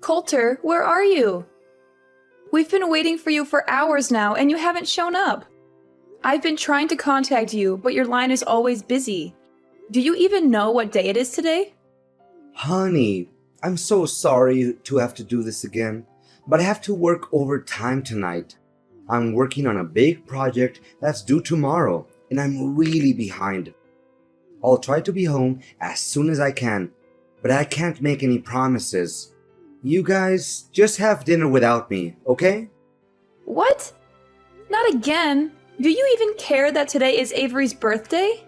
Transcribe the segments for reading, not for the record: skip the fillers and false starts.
Coulter, where are you? We've been waiting for you for hours now and you haven't shown up. I've been trying to contact you, but your line is always busy. Do you even know what day it is today? Honey, I'm so sorry to have to do this again, but I have to work overtime tonight. I'm working on a big project that's due tomorrow, and I'm really behind. I'll try to be home as soon as I can, but I can't make any promises. You guys just have dinner without me, okay? What? Not again. Do you even care that today is Avery's birthday?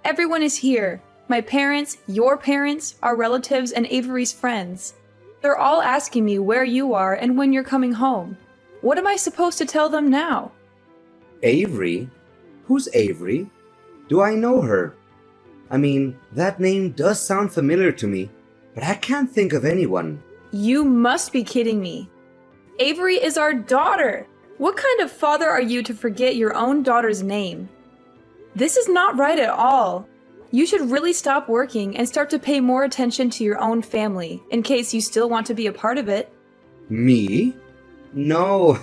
Everyone is here. My parents, your parents, our relatives, and Avery's friends. They're all asking me where you are and when you're coming home. What am I supposed to tell them now? Avery? Who's Avery? Do I know her? I mean, that name does sound familiar to me, but I can't think of anyone. You must be kidding me. Avery is our daughter. What kind of father are you to forget your own daughter's name? This is not right at all. You should really stop working and start to pay more attention to your own family, in case you still want to be a part of it. Me? No.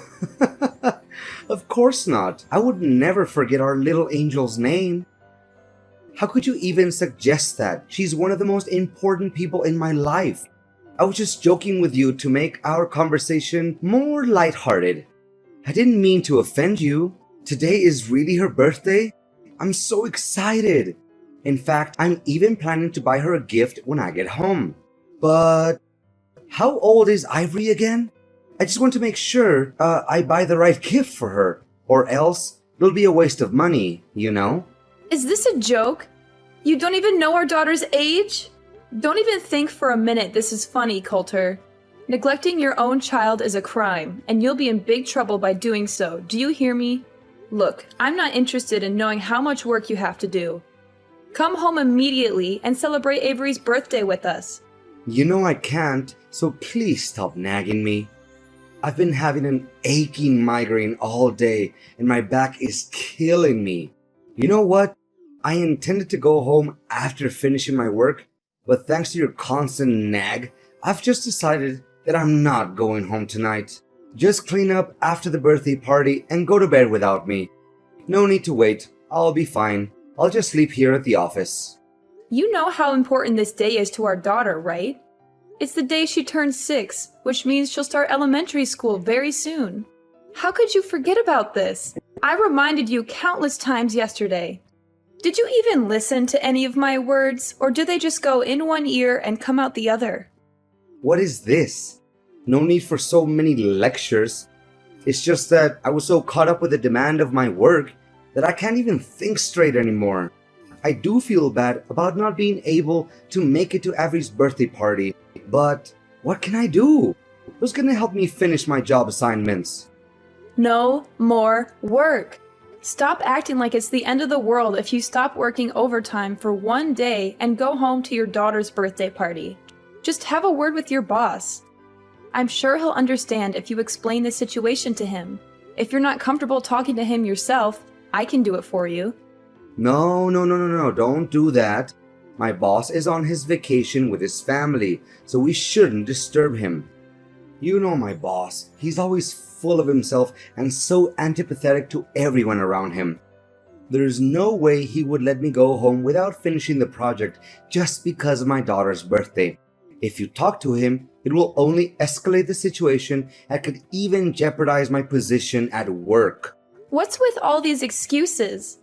Of course not. I would never forget our little angel's name. How could you even suggest that? She's one of the most important people in my life. I was just joking with you to make our conversation more lighthearted. I didn't mean to offend you. Today is really her birthday. I'm so excited. In fact, I'm even planning to buy her a gift when I get home. But how old is Ivory again? I just want to make sure I buy the right gift for her, or else it'll be a waste of money, you know? Is this a joke? You don't even know our daughter's age? Don't even think for a minute this is funny, Coulter. Neglecting your own child is a crime, and you'll be in big trouble by doing so. Do you hear me? Look, I'm not interested in knowing how much work you have to do. Come home immediately and celebrate Avery's birthday with us. You know I can't, so please stop nagging me. I've been having an aching migraine all day, and my back is killing me. You know what? I intended to go home after finishing my work, but thanks to your constant nag, I've just decided that I'm not going home tonight. Just clean up after the birthday party and go to bed without me. No need to wait. I'll be fine. I'll just sleep here at the office. You know how important this day is to our daughter, right? It's the day she turns 6, which means she'll start elementary school very soon. How could you forget about this? I reminded you countless times yesterday. Did you even listen to any of my words, or do they just go in one ear and come out the other? What is this? No need for so many lectures. It's just that I was so caught up with the demand of my work that I can't even think straight anymore. I do feel bad about not being able to make it to Avery's birthday party, but what can I do? Who's gonna help me finish my job assignments? No more work. Stop acting like it's the end of the world if you stop working overtime for one day and go home to your daughter's birthday party. Just have a word with your boss. I'm sure he'll understand if you explain the situation to him. If you're not comfortable talking to him yourself, I can do it for you. No, don't do that. My boss is on his vacation with his family, so we shouldn't disturb him. You know my boss, he's always full of himself and so antipathetic to everyone around him. There's no way he would let me go home without finishing the project just because of my daughter's birthday. If you talk to him, it will only escalate the situation and could even jeopardize my position at work. What's with all these excuses?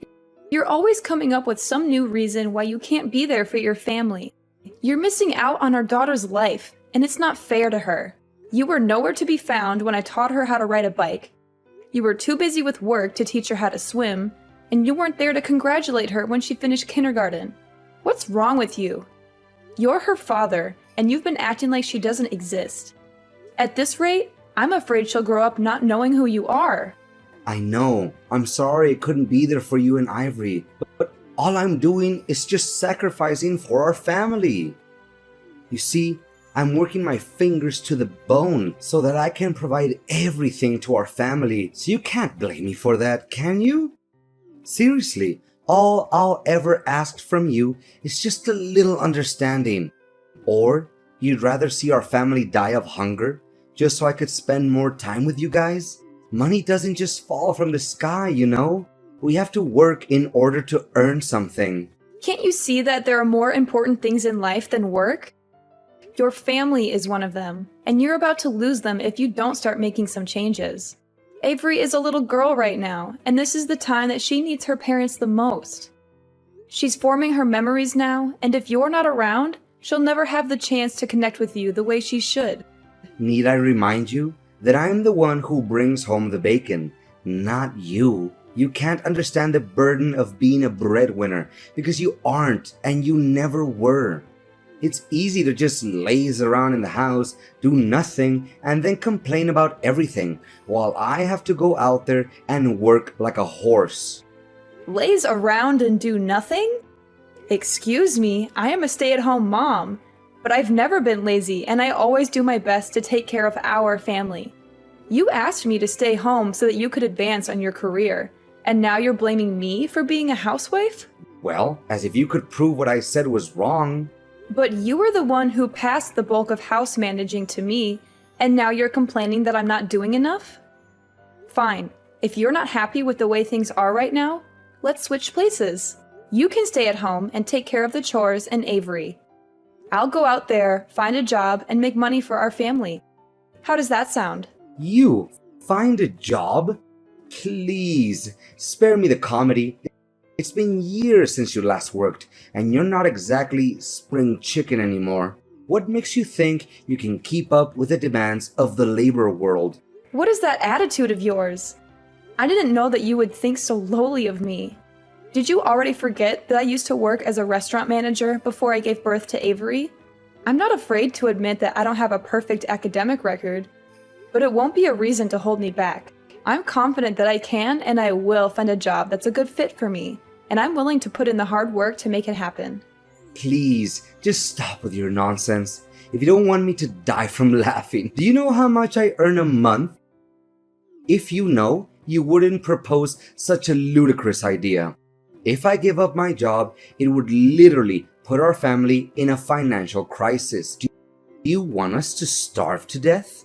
You're always coming up with some new reason why you can't be there for your family. You're missing out on our daughter's life, and it's not fair to her. You were nowhere to be found when I taught her how to ride a bike. You were too busy with work to teach her how to swim, and you weren't there to congratulate her when she finished kindergarten. What's wrong with you? You're her father, and you've been acting like she doesn't exist. At this rate, I'm afraid she'll grow up not knowing who you are. I know. I'm sorry I couldn't be there for you and Ivory, but all I'm doing is just sacrificing for our family. You see, I'm working my fingers to the bone so that I can provide everything to our family, so you can't blame me for that, can you? Seriously, all I'll ever ask from you is just a little understanding. Or You'd rather see our family die of hunger just so I could spend more time with you guys? Money doesn't just fall from the sky, you know? We have to work in order to earn something. Can't you see that there are more important things in life than work? Your family is one of them, and you're about to lose them if you don't start making some changes. Avery is a little girl right now, and this is the time that she needs her parents the most. She's forming her memories now, and if you're not around, she'll never have the chance to connect with you the way she should. Need I remind you that I'm the one who brings home the bacon, not you? You can't understand the burden of being a breadwinner because you aren't and you never were. It's easy to just laze around in the house, do nothing, and then complain about everything, while I have to go out there and work like a horse. Laze around and do nothing? Excuse me, I am a stay-at-home mom, but I've never been lazy and I always do my best to take care of our family. You asked me to stay home so that you could advance on your career, and now you're blaming me for being a housewife? Well, as if you could prove what I said was wrong. But you were the one who passed the bulk of house managing to me, and now you're complaining that I'm not doing enough? Fine, if you're not happy with the way things are right now, let's switch places. You can stay at home and take care of the chores and Avery. I'll go out there, find a job, and make money for our family. How does that sound? You find a job? Please, spare me the comedy. It's been years since you last worked, and you're not exactly spring chicken anymore. What makes you think you can keep up with the demands of the labor world? What is that attitude of yours? I didn't know that you would think so lowly of me. Did you already forget that I used to work as a restaurant manager before I gave birth to Avery? I'm not afraid to admit that I don't have a perfect academic record, but it won't be a reason to hold me back. I'm confident that I can and I will find a job that's a good fit for me, and I'm willing to put in the hard work to make it happen. Please, just stop with your nonsense. If you don't want me to die from laughing, do you know how much I earn a month? If you know, you wouldn't propose such a ludicrous idea. If I give up my job, it would literally put our family in a financial crisis. Do you want us to starve to death?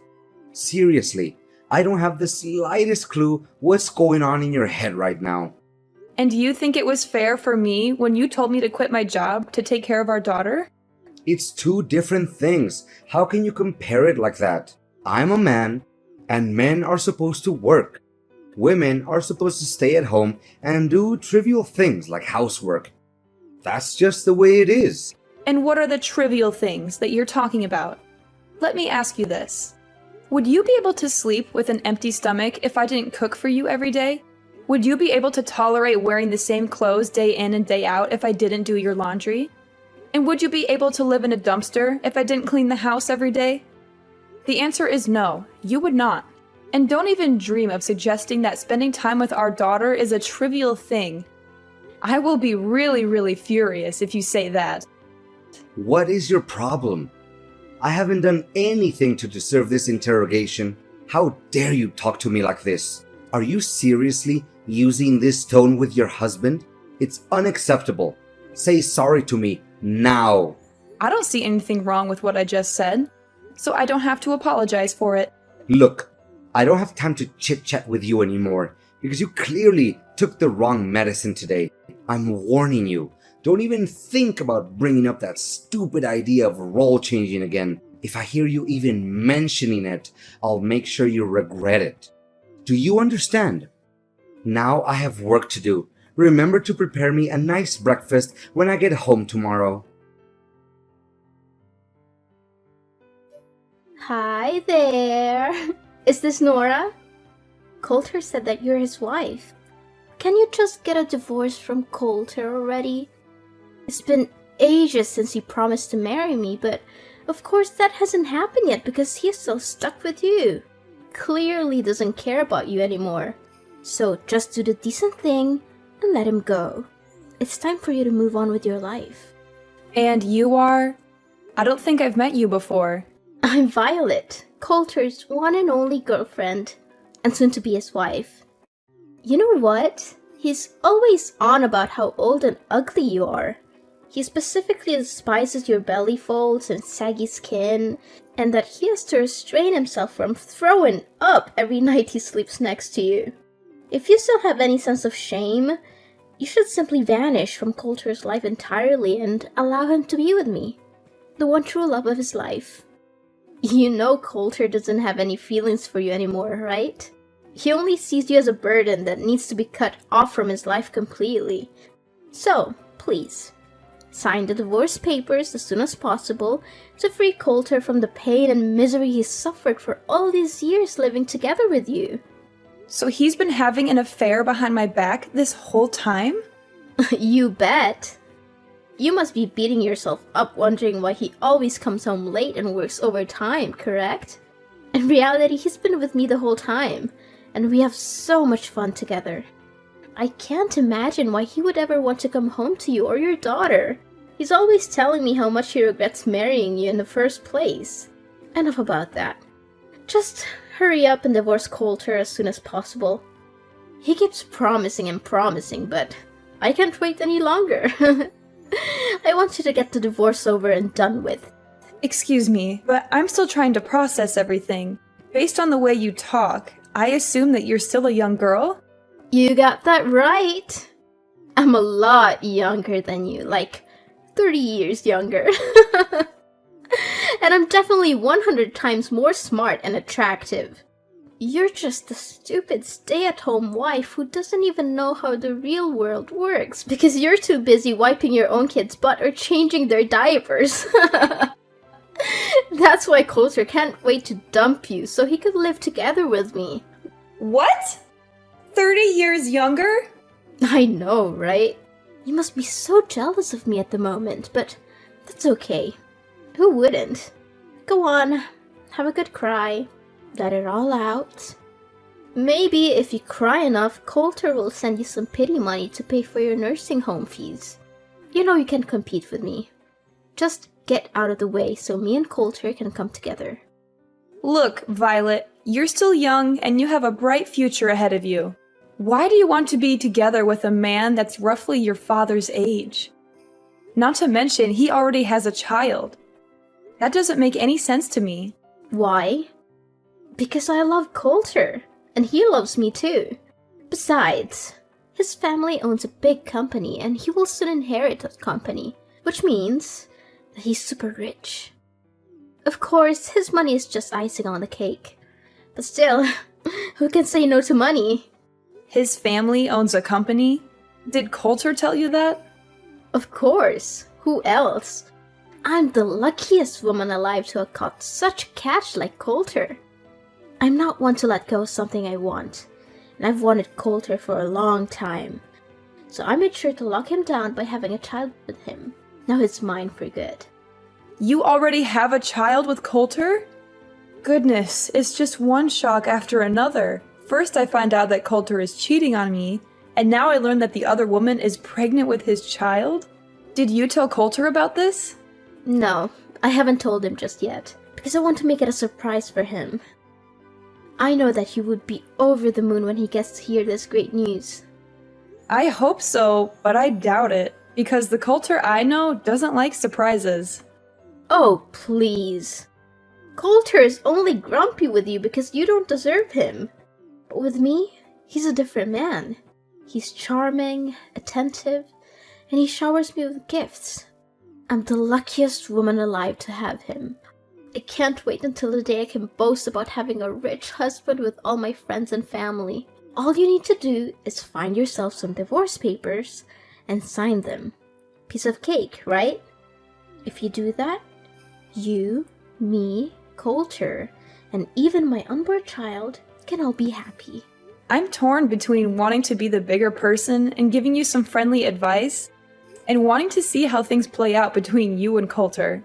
Seriously, I don't have the slightest clue what's going on in your head right now. And do you think it was fair for me when you told me to quit my job to take care of our daughter? It's two different things. How can you compare it like that? I'm a man, and men are supposed to work. Women are supposed to stay at home and do trivial things like housework. That's just the way it is. And what are the trivial things that you're talking about? Let me ask you this. Would you be able to sleep with an empty stomach if I didn't cook for you every day? Would you be able to tolerate wearing the same clothes day in and day out if I didn't do your laundry? And would you be able to live in a dumpster if I didn't clean the house every day? The answer is no, you would not. And don't even dream of suggesting that spending time with our daughter is a trivial thing. I will be really furious if you say that. What is your problem? I haven't done anything to deserve this interrogation. How dare you talk to me like this? Are you seriously using this tone with your husband? It's unacceptable. Say sorry to me now. I don't see anything wrong with what I just said, so I don't have to apologize for it. Look, I don't have time to chit-chat with you anymore because you clearly took the wrong medicine today. I'm warning you. Don't even think about bringing up that stupid idea of role changing again. If I hear you even mentioning it, I'll make sure you regret it. Do you understand? Now I have work to do. Remember to prepare me a nice breakfast when I get home tomorrow. Hi there. Is this Nora? Coulter said that you're his wife. Can you just get a divorce from Coulter already? It's been ages since he promised to marry me, but of course that hasn't happened yet because he's so stuck with you. Clearly doesn't care about you anymore. So just do the decent thing and let him go. It's time for you to move on with your life. And you are? I don't think I've met you before. I'm Violet, Coulter's one and only girlfriend, and soon to be his wife. You know what? He's always on about how old and ugly you are. He specifically despises your belly folds and saggy skin, and that he has to restrain himself from throwing up every night he sleeps next to you. If you still have any sense of shame, you should simply vanish from Coulter's life entirely and allow him to be with me, the one true love of his life. You know Coulter doesn't have any feelings for you anymore, right? He only sees you as a burden that needs to be cut off from his life completely. So, please, sign the divorce papers as soon as possible to free Coulter from the pain and misery he's suffered for all these years living together with you. So he's been having an affair behind my back this whole time? You bet. You must be beating yourself up wondering why he always comes home late and works overtime, correct? In reality, he's been with me the whole time, and we have so much fun together. I can't imagine why he would ever want to come home to you or your daughter. He's always telling me how much he regrets marrying you in the first place. Enough about that. Just hurry up and divorce Coulter as soon as possible. He keeps promising and promising, but I can't wait any longer. I want you to get the divorce over and done with. Excuse me, but I'm still trying to process everything. Based on the way you talk, I assume that you're still a young girl? You got that right. I'm a lot younger than you, like 30 years younger. And I'm definitely 100 times more smart and attractive. You're just a stupid stay-at-home wife who doesn't even know how the real world works because you're too busy wiping your own kid's butt or changing their diapers. That's why Coulter can't wait to dump you so he could live together with me. What? 30 years younger? I know, right? You must be so jealous of me at the moment, but that's okay. Who wouldn't? Go on, have a good cry. Let it all out. Maybe if you cry enough, Coulter will send you some pity money to pay for your nursing home fees. You know you can compete with me. Just get out of the way so me and Coulter can come together. Look, Violet, you're still young and you have a bright future ahead of you. Why do you want to be together with a man that's roughly your father's age? Not to mention, he already has a child. That doesn't make any sense to me. Why? Because I love Coulter, and he loves me too. Besides, his family owns a big company and he will soon inherit that company, which means that he's super rich. Of course, his money is just icing on the cake. But still, who can say no to money? His family owns a company? Did Coulter tell you that? Of course. Who else? I'm the luckiest woman alive to have caught such catch like Coulter. I'm not one to let go of something I want, and I've wanted Coulter for a long time. So I made sure to lock him down by having a child with him. Now he's mine for good. You already have a child with Coulter? Goodness, it's just one shock after another. First I find out that Coulter is cheating on me, and now I learn that the other woman is pregnant with his child? Did you tell Coulter about this? No, I haven't told him just yet, because I want to make it a surprise for him. I know that he would be over the moon when he gets to hear this great news. I hope so, but I doubt it, because the Coulter I know doesn't like surprises. Oh, please. Coulter is only grumpy with you because you don't deserve him. But with me, he's a different man. He's charming, attentive, and he showers me with gifts. I'm the luckiest woman alive to have him. I can't wait until the day I can boast about having a rich husband with all my friends and family. All you need to do is find yourself some divorce papers and sign them. Piece of cake, right? If you do that, you, me, Coulter, and even my unborn child can all be happy. I'm torn between wanting to be the bigger person and giving you some friendly advice, and wanting to see how things play out between you and Coulter.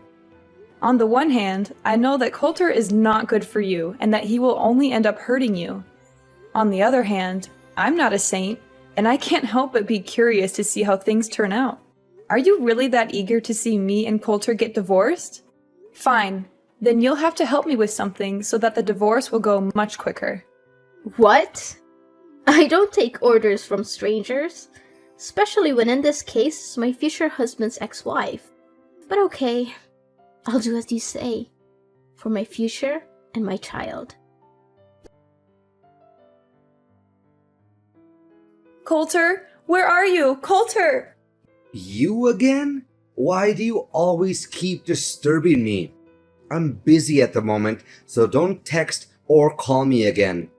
On the one hand, I know that Coulter is not good for you and that he will only end up hurting you. On the other hand, I'm not a saint, and I can't help but be curious to see how things turn out. Are you really that eager to see me and Coulter get divorced? Fine, then you'll have to help me with something so that the divorce will go much quicker. What? I don't take orders from strangers. especially when in this case it's my future husband's ex-wife. But okay, I'll do as you say, for my future and my child. Coulter, where are you? Coulter! You again? Why do you always keep disturbing me? I'm busy at the moment, so don't text or call me again.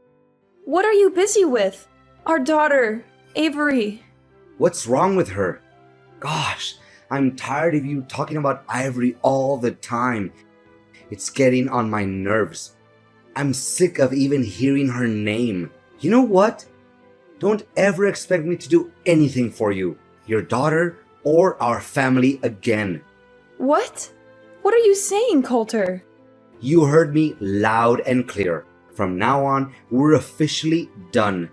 What are you busy with? Our daughter, Avery. What's wrong with her? Gosh, I'm tired of you talking about Ivory all the time. It's getting on my nerves. I'm sick of even hearing her name. You know what? Don't ever expect me to do anything for you, your daughter, or our family again. What? What are you saying, Coulter? You heard me loud and clear. From now on, we're officially done.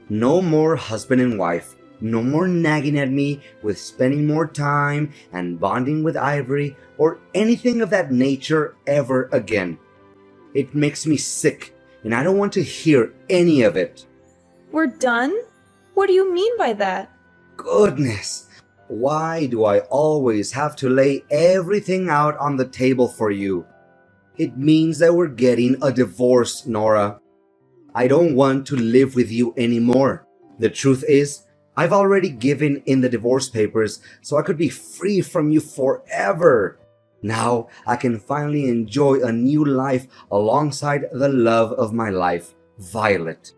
No more husband and wife. No more nagging at me with spending more time and bonding with Ivory or anything of that nature ever again. It makes me sick, and I don't want to hear any of it. We're done? What do you mean by that? Goodness, why do I always have to lay everything out on the table for you? It means that we're getting a divorce, Nora. I don't want to live with you anymore. The truth is, I've already given in the divorce papers so I could be free from you forever. Now I can finally enjoy a new life alongside the love of my life, Violet.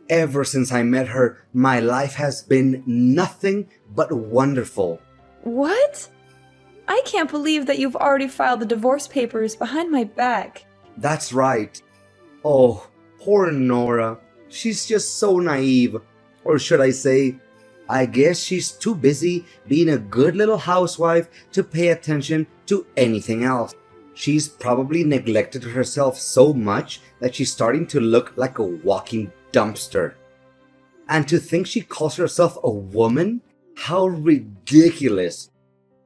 Ever since I met her, my life has been nothing but wonderful. What? I can't believe that you've already filed the divorce papers behind my back. That's right. Oh, poor Nora. She's just so naive. Or should I say, I guess she's too busy being a good little housewife to pay attention to anything else. She's probably neglected herself so much that she's starting to look like a walking dumpster. And to think she calls herself a woman? How ridiculous.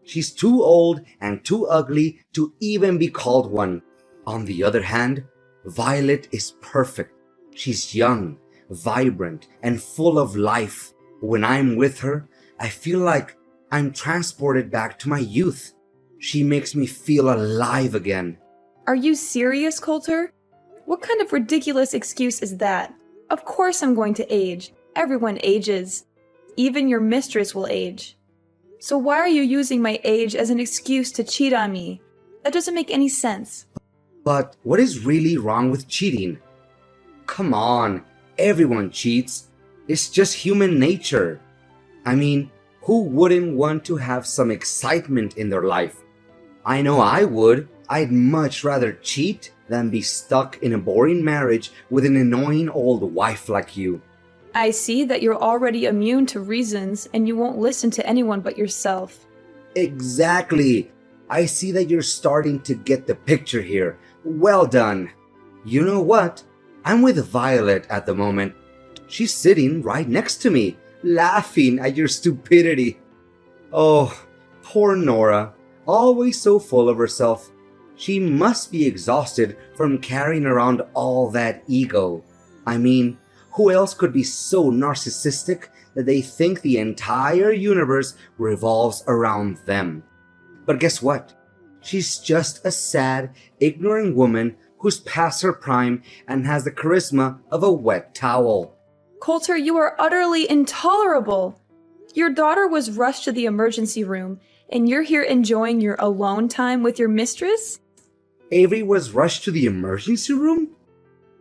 She's too old and too ugly to even be called one. On the other hand, Violet is perfect. She's young, vibrant, and full of life. When I'm with her, I feel like I'm transported back to my youth. She makes me feel alive again. Are you serious, Coulter? What kind of ridiculous excuse is that? Of course I'm going to age. Everyone ages. Even your mistress will age. So why are you using my age as an excuse to cheat on me? That doesn't make any sense. But what is really wrong with cheating? Come on, everyone cheats. It's just human nature. I mean, who wouldn't want to have some excitement in their life? I know I would. I'd much rather cheat than be stuck in a boring marriage with an annoying old wife like you. I see that you're already immune to reasons and you won't listen to anyone but yourself. Exactly. I see that you're starting to get the picture here. Well done. You know what? I'm with Violet at the moment. She's sitting right next to me, laughing at your stupidity. Oh, poor Nora. Always so full of herself. She must be exhausted from carrying around all that ego. I mean, who else could be so narcissistic that they think the entire universe revolves around them? But guess what? She's just a sad, ignorant woman who's past her prime and has the charisma of a wet towel. Coulter, you are utterly intolerable. Your daughter was rushed to the emergency room, and you're here enjoying your alone time with your mistress? Avery was rushed to the emergency room?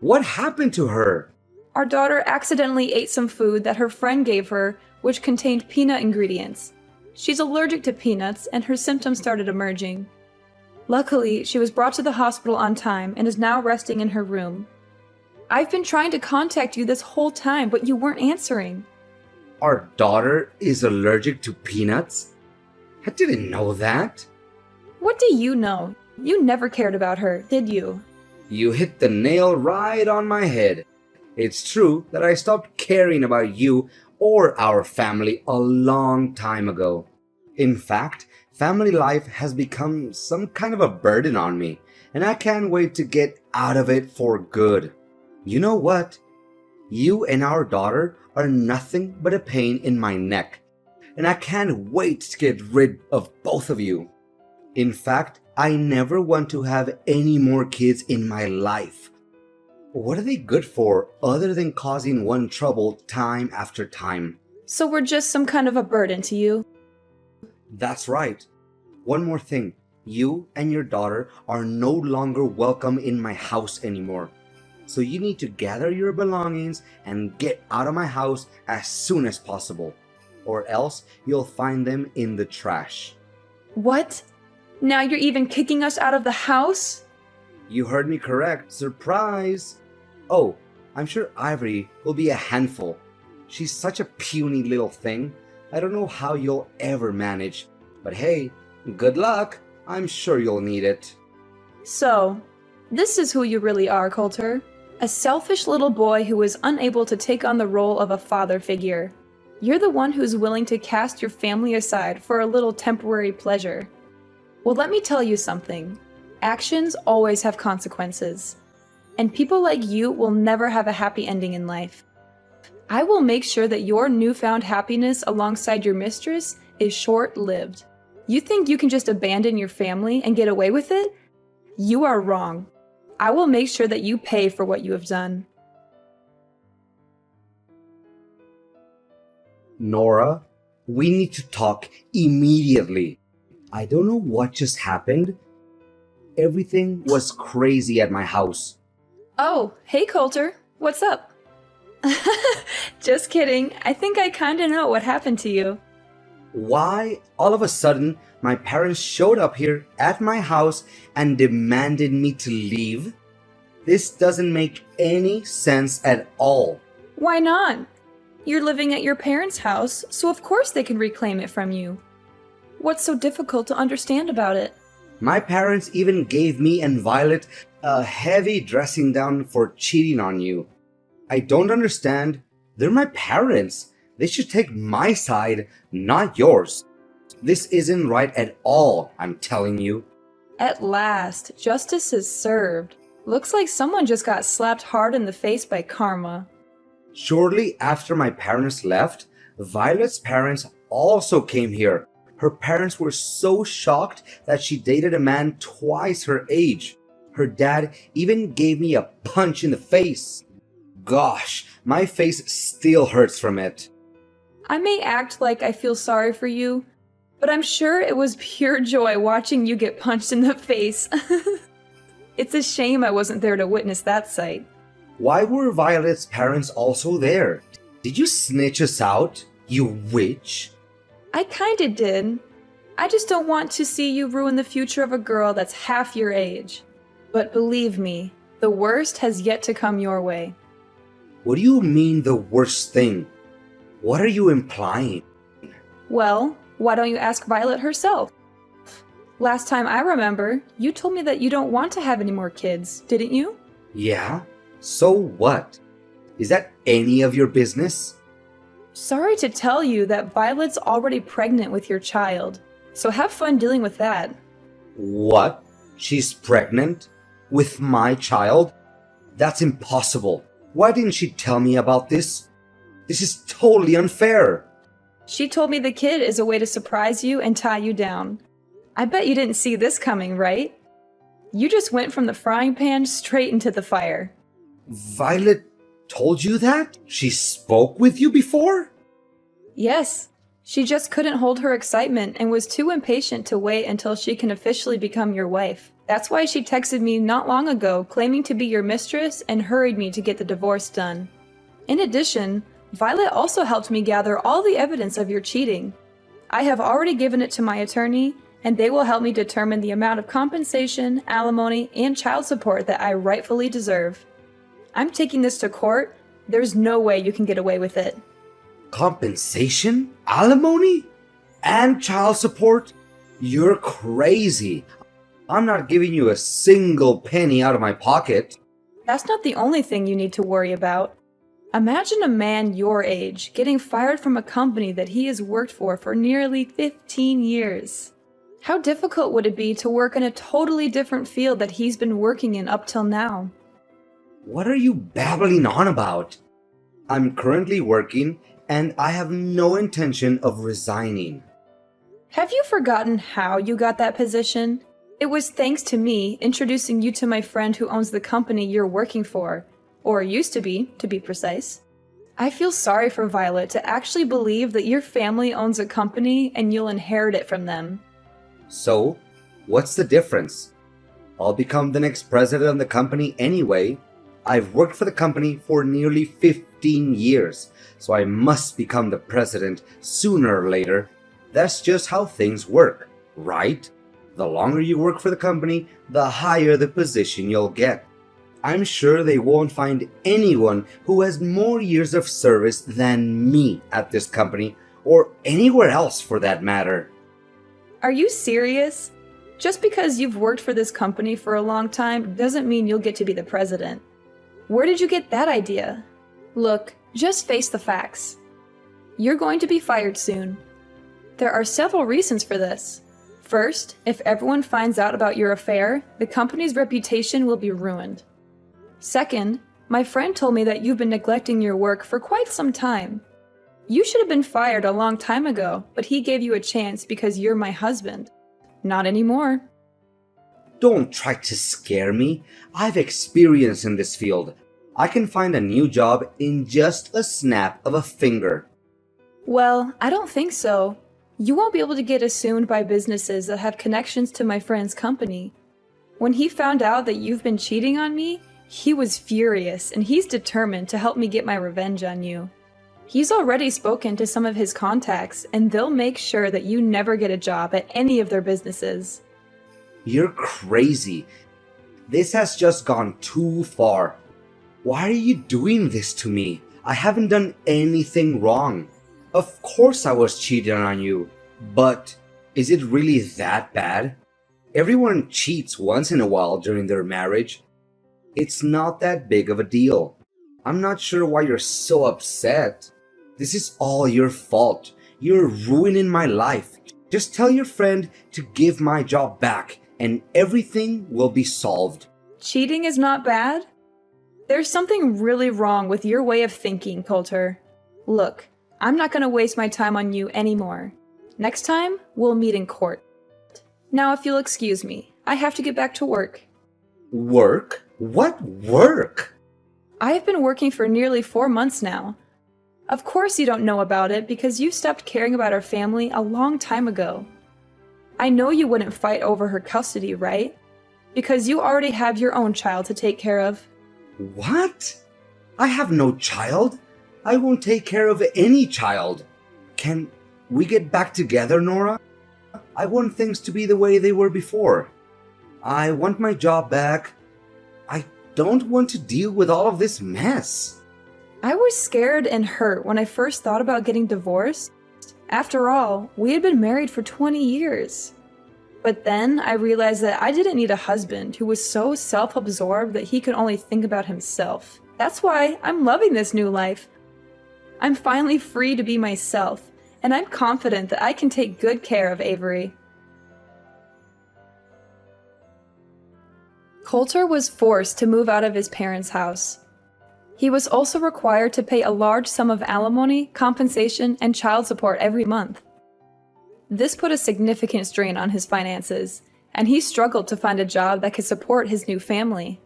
What happened to her? Our daughter accidentally ate some food that her friend gave her, which contained peanut ingredients. She's allergic to peanuts, and her symptoms started emerging. Luckily, she was brought to the hospital on time and is now resting in her room. I've been trying to contact you this whole time, but you weren't answering. Our daughter is allergic to peanuts? I didn't know that. What do you know? You never cared about her, did you? You hit the nail right on my head. It's true that I stopped caring about you or our family a long time ago. In fact, family life has become some kind of a burden on me, and I can't wait to get out of it for good. You know what? You and our daughter are nothing but a pain in my neck. and I can't wait to get rid of both of you. In fact, I never want to have any more kids in my life. What are they good for other than causing one trouble time after time? So we're just some kind of a burden to you? That's right. One more thing. You and your daughter are no longer welcome in my house anymore. So you need to gather your belongings and get out of my house as soon as possible. Or else you'll find them in the trash. What? Now you're even kicking us out of the house? You heard me correct. Surprise! Oh, I'm sure Ivory will be a handful. She's such a puny little thing. I don't know how you'll ever manage. But hey, good luck. I'm sure you'll need it. So, this is who you really are, Coulter. A selfish little boy who is unable to take on the role of a father figure. You're the one who's willing to cast your family aside for a little temporary pleasure. Well, let me tell you something. Actions always have consequences. And people like you will never have a happy ending in life. I will make sure that your newfound happiness alongside your mistress is short-lived. You think you can just abandon your family and get away with it? You are wrong. I will make sure that you pay for what you have done. Nora, we need to talk immediately. I don't know what just happened. Everything was crazy at my house. Oh, hey Coulter. What's up? Just kidding. I think I kinda know what happened to you. Why, all of a sudden, my parents showed up here at my house and demanded me to leave? This doesn't make any sense at all. Why not? You're living at your parents' house, so of course they can reclaim it from you. What's so difficult to understand about it? My parents even gave me and Violet a heavy dressing down for cheating on you. I don't understand. They're my parents. They should take my side, not yours. This isn't right at all, I'm telling you. At last, justice is served. Looks like someone just got slapped hard in the face by karma. Shortly after my parents left, Violet's parents also came here. Her parents were so shocked that she dated a man twice her age. Her dad even gave me a punch in the face. Gosh, my face still hurts from it. I may act like I feel sorry for you, but I'm sure it was pure joy watching you get punched in the face. It's a shame I wasn't there to witness that sight. Why were Violet's parents also there? Did you snitch us out, you witch? I kinda did. I just don't want to see you ruin the future of a girl that's half your age. But believe me, the worst has yet to come your way. What do you mean the worst thing? What are you implying? Well, why don't you ask Violet herself? Last time I remember, you told me that you don't want to have any more kids, didn't you? Yeah? So what? Is that any of your business? Sorry to tell you that Violet's already pregnant with your child, so have fun dealing with that. What? She's pregnant? With my child? That's impossible. Why didn't she tell me about this? This is totally unfair. She told me the kid is a way to surprise you and tie you down. I bet you didn't see this coming, right? You just went from the frying pan straight into the fire. Violet told you that? She spoke with you before? Yes. She just couldn't hold her excitement and was too impatient to wait until she can officially become your wife. That's why she texted me not long ago claiming to be your mistress and hurried me to get the divorce done. In addition, Violet also helped me gather all the evidence of your cheating. I have already given it to my attorney, and they will help me determine the amount of compensation, alimony, and child support that I rightfully deserve. I'm taking this to court. There's no way you can get away with it. Compensation? Alimony? And child support? You're crazy. I'm not giving you a single penny out of my pocket. That's not the only thing you need to worry about. Imagine a man your age getting fired from a company that he has worked for nearly 15 years. How difficult would it be to work in a totally different field that he's been working in up till now? What are you babbling on about? I'm currently working and I have no intention of resigning. Have you forgotten how you got that position? It was thanks to me introducing you to my friend who owns the company you're working for, or used to be precise. I feel sorry for Violet to actually believe that your family owns a company and you'll inherit it from them. So, what's the difference? I'll become the next president of the company anyway. I've worked for the company for nearly 15 years, so I must become the president sooner or later. That's just how things work, right? The longer you work for the company, the higher the position you'll get. I'm sure they won't find anyone who has more years of service than me at this company, or anywhere else for that matter. Are you serious? Just because you've worked for this company for a long time doesn't mean you'll get to be the president. Where did you get that idea? Look, just face the facts. You're going to be fired soon. There are several reasons for this. First, if everyone finds out about your affair, the company's reputation will be ruined. Second, my friend told me that you've been neglecting your work for quite some time. You should have been fired a long time ago, but he gave you a chance because you're my husband. Not anymore. Don't try to scare me. I've experience in this field. I can find a new job in just a snap of a finger. Well, I don't think so. You won't be able to get assumed by businesses that have connections to my friend's company. When he found out that you've been cheating on me, he was furious, and he's determined to help me get my revenge on you. He's already spoken to some of his contacts, and they'll make sure that you never get a job at any of their businesses. You're crazy. This has just gone too far. Why are you doing this to me? I haven't done anything wrong. Of course I was cheating on you, but is it really that bad? Everyone cheats once in a while during their marriage. It's not that big of a deal. I'm not sure why you're so upset. This is all your fault. You're ruining my life. Just tell your friend to give my job back and everything will be solved. Cheating is not bad? There's something really wrong with your way of thinking, Coulter. Look, I'm not going to waste my time on you anymore. Next time, we'll meet in court. Now, if you'll excuse me, I have to get back to work. Work? What work? I have been working for nearly 4 months now. Of course you don't know about it because you stopped caring about our family a long time ago. I know you wouldn't fight over her custody, right? Because you already have your own child to take care of. What? I have no child. I won't take care of any child. Can we get back together, Nora? I want things to be the way they were before. I want my job back. I don't want to deal with all of this mess. I was scared and hurt when I first thought about getting divorced. After all, we had been married for 20 years. But then I realized that I didn't need a husband who was so self-absorbed that he could only think about himself. That's why I'm loving this new life. I'm finally free to be myself, and I'm confident that I can take good care of Avery. Coulter was forced to move out of his parents' house. He was also required to pay a large sum of alimony, compensation, and child support every month. This put a significant strain on his finances, and he struggled to find a job that could support his new family.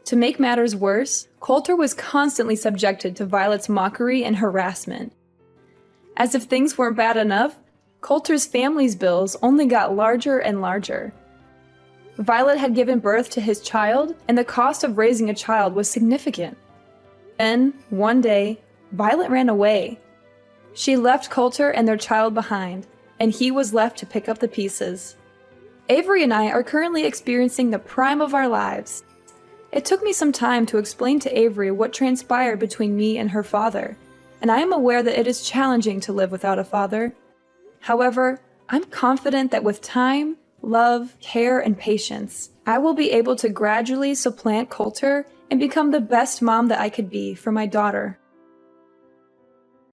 To make matters worse, Coulter was constantly subjected to Violet's mockery and harassment. As if things weren't bad enough, Coulter's family's bills only got larger and larger. Violet had given birth to his child, and the cost of raising a child was significant. Then, one day, Violet ran away. She left Coulter and their child behind, and he was left to pick up the pieces. Avery and I are currently experiencing the prime of our lives. It took me some time to explain to Avery what transpired between me and her father, and I am aware that it is challenging to live without a father. However, I'm confident that with time, love, care, and patience, I will be able to gradually supplant Coulter and become the best mom that I could be for my daughter.